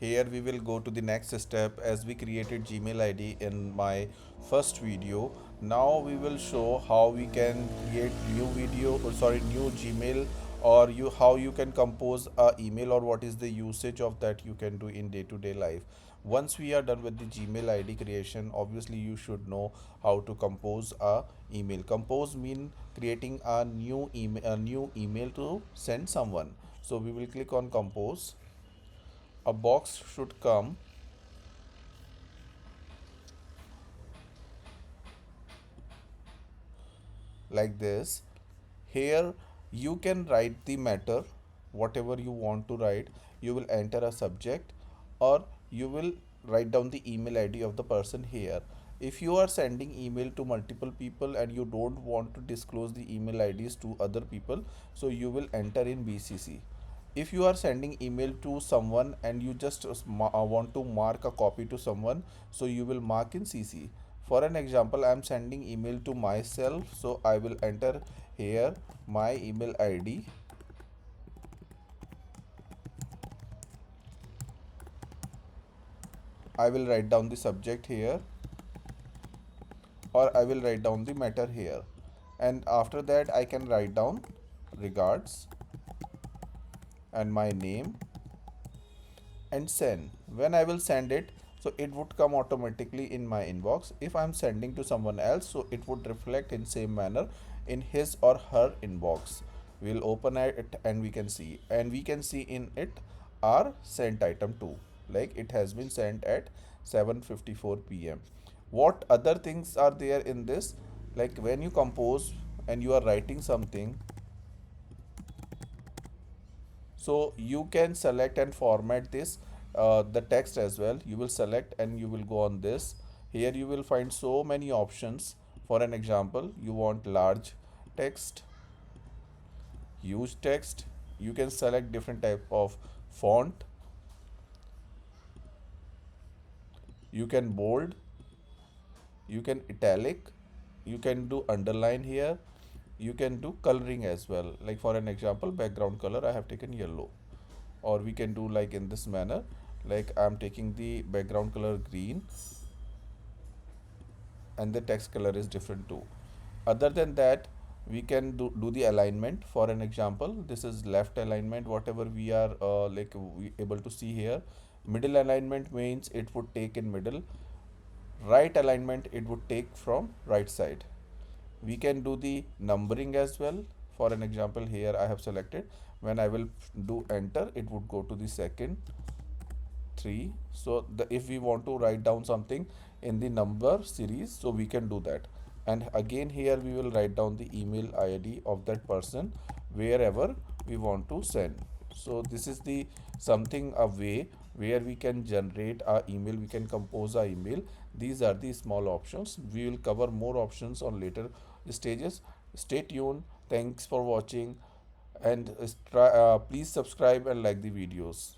Here we will go to the next step as we created Gmail ID in my first video. Now we will show how we can create new Gmail, or you how you can compose a email, or what is the usage of that you can do in day-to-day life. Once we are done with the Gmail ID creation, obviously you should know how to compose a email. Compose mean creating a new email to send someone. So we will click on compose. A box should come like this. Here you can write the matter, whatever you want to write. You will enter a subject, or you will write down the email ID of the person here. If you are sending email to multiple people and you don't want to disclose the email IDs to other people, so you will enter in BCC. If you are sending email to someone and you just want to mark a copy to someone, so you will mark in CC. For an example, I am sending email to myself, so I will enter here my email ID. I will write down the subject here, or I will write down the matter here, and after that I can write down regards and my name and send. When I will send it, so it would come automatically in my inbox. If I'm sending to someone else, so it would reflect in same manner in his or her inbox. We'll open it and we can see in it our sent item too, like it has been sent at 7:54 p.m. What other things are there in this? Like when you compose and you are writing something, so you can select and format this the text as well. You will select and you will go on this. Here you will find so many options. For an example, you want large text, huge text. You can select different type of font. You can bold, you can italic, you can do underline here. You can do coloring as well. Like for an example, background color I have taken yellow, or we can do like in this manner. Like I'm taking the background color green and the text color is different too. Other than that, we can do the alignment. For an example, this is left alignment, whatever we are we able to see here. Middle alignment means it would take in middle. Right alignment, it would take from right side. We can do the numbering as well. For an example, here I have selected. When I will do enter, it would go to the second 3. So if we want to write down something in the number series, so we can do that. And again here we will write down the email ID of that person wherever we want to send. So this is the something a way where we can generate our email, we can compose our email. These are the small options. We will cover more options on later stages. Stay tuned. Thanks for watching, and please subscribe and like the videos.